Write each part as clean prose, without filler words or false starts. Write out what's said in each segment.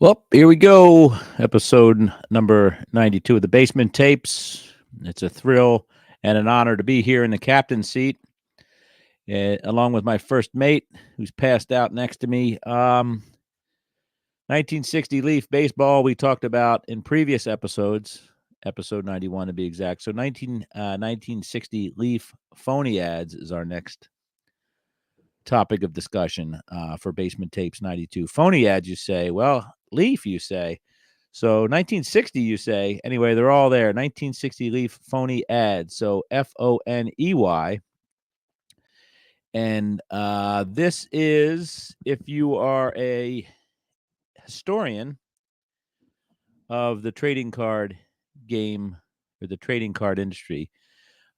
Well, here we go. Episode number 92 of the Basement Tapes. It's a thrill and an honor to be here in the captain's seat, along with my first mate who's passed out next to me. 1960 Leaf baseball, we talked about in previous episodes, episode 91 to be exact. So 1960 Leaf Foney Ads is our next topic of discussion for Basement Tapes 92. Phony ads, you say. Well, Leaf, you say. So 1960, you say. Anyway, they're all there. 1960 Leaf Phony Ads. So Foney. And this is, if you are a historian of the trading card game or the trading card industry,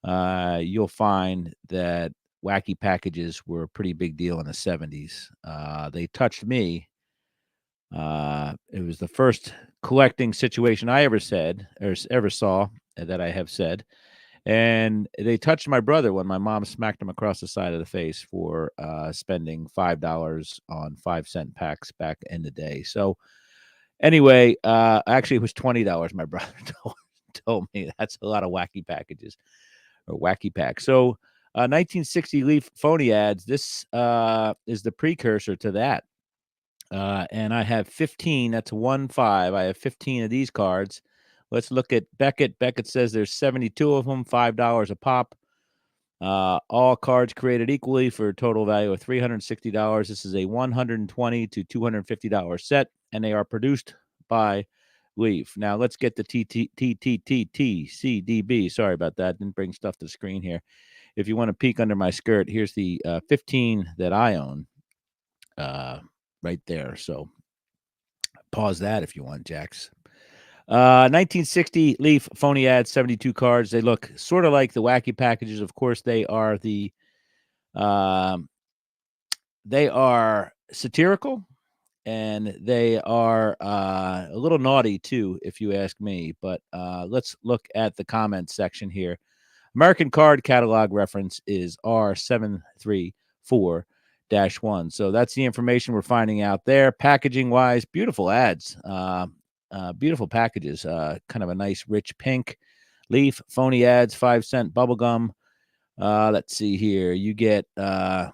you'll find that wacky packages were a pretty big deal in the 70s. They touched me. It was the first collecting situation I ever said or ever saw that I have said. And they touched my brother when my mom smacked him across the side of the face for spending $5 on 5-cent packs back in the day. So anyway, actually, it was $20. My brother told me that's a lot of wacky packages or wacky packs. So 1960 Leaf Phony Ads. This is the precursor to that. And I have 15. That's 1-5. I have 15 of these cards. Let's look at Beckett. Beckett says there's 72 of them, $5 a pop. All cards created equally for a total value of $360. This is a $120 to $250 set, and they are produced by Leaf. Now let's get the TTTTTCDB. Sorry about that. Didn't bring stuff to the screen here. If you want to peek under my skirt, here's the 15 that I own. Right there. So pause that if you want, Jax. 1960 Leaf Phony Ads, 72 cards. They look sort of like the wacky packages. Of course, they are they are satirical and they are a little naughty too, if you ask me. But let's look at the comments section here. American Card Catalog reference is R734-1. So that's the information we're finding out there. Packaging wise, beautiful ads, beautiful packages, kind of a nice rich pink. Leaf Phony Ads, 5-cent bubblegum. Let's see here. You get, I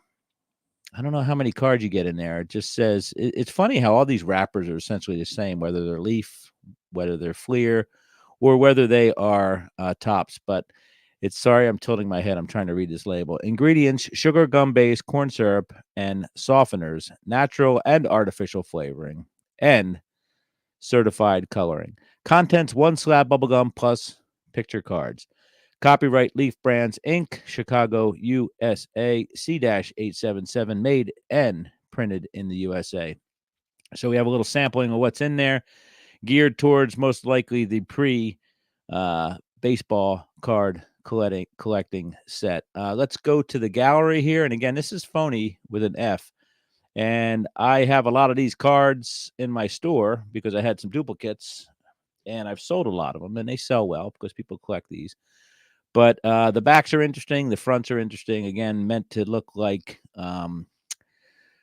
don't know how many cards you get in there. It just says, it's funny how all these wrappers are essentially the same, whether they're Leaf, whether they're Fleer, or whether they are Tops. But it's sorry, I'm tilting my head. I'm trying to read this label. Ingredients: sugar, gum base, corn syrup, and softeners, natural and artificial flavoring, and certified coloring. Contents: 1 slab bubblegum plus picture cards. Copyright Leaf Brands Inc., Chicago, USA, C-877, made and printed in the USA. So we have a little sampling of what's in there, geared towards most likely the pre-baseball card collecting set. Let's go to the gallery here. And again, this is Phony with an F. And I have a lot of these cards in my store because I had some duplicates and I've sold a lot of them and they sell well because people collect these. But the backs are interesting. The fronts are interesting. Again, meant to look like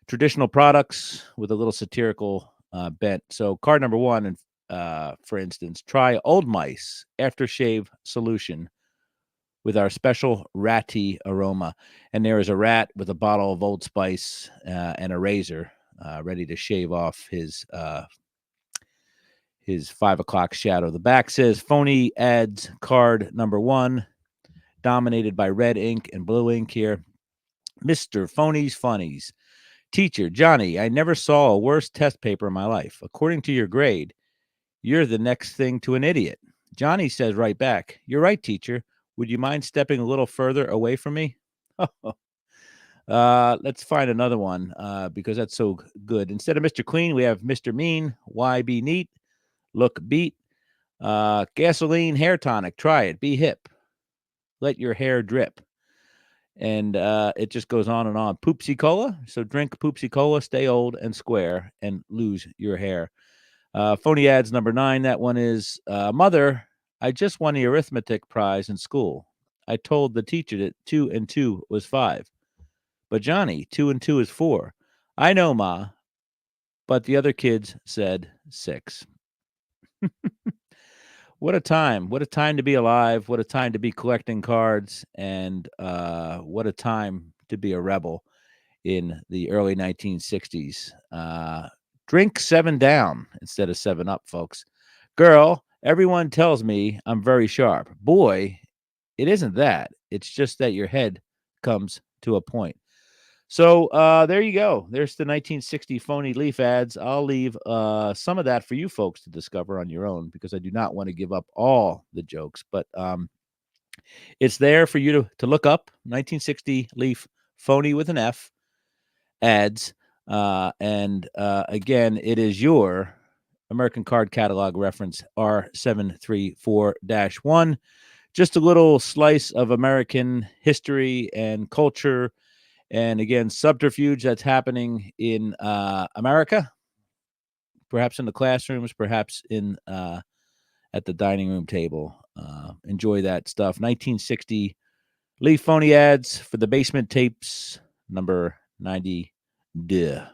traditional products with a little satirical bent. So card number 1, and for instance, try Old Mice aftershave solution with our special ratty aroma. And there is a rat with a bottle of Old Spice and a razor ready to shave off his 5 o'clock shadow. The back says Phony Ads card number 1, dominated by red ink and blue ink here. Mr. Phony's Funnies. Teacher, Johnny, I never saw a worse test paper in my life. According to your grade, you're the next thing to an idiot. Johnny says right back, you're right, teacher. Would you mind stepping a little further away from me? Let's find another one because that's so good. Instead of Mr. Clean, we have Mr. Mean. Why be neat? Look beat. Gasoline hair tonic. Try it. Be hip. Let your hair drip. And it just goes on and on. Poopsie Cola. So drink Poopsie Cola, stay old and square, and lose your hair. Phony Ads number 9. That one is, Mother, I just won the arithmetic prize in school. I told the teacher that 2 and 2 was 5. But Johnny, 2 and 2 is 4. I know, Ma. But the other kids said 6. What a time. What a time to be alive. What a time to be collecting cards. And what a time to be a rebel in the early 1960s. Drink 7 down instead of 7 up, folks. Girl, everyone tells me I'm very sharp. Boy, it isn't that. It's just that your head comes to a point. So there you go. There's the 1960 phony Leaf ads. I'll leave some of that for you folks to discover on your own because I do not want to give up all the jokes. But it's there for you to look up. 1960 Leaf phony with an F ads. And again, it is your American Card Catalog reference R734 1. Just a little slice of American history and culture. And again, subterfuge that's happening in America, perhaps in the classrooms, perhaps in at the dining room table. Enjoy that stuff. 1960 Leaf Foney ads for the basement tapes, number 90. Duh.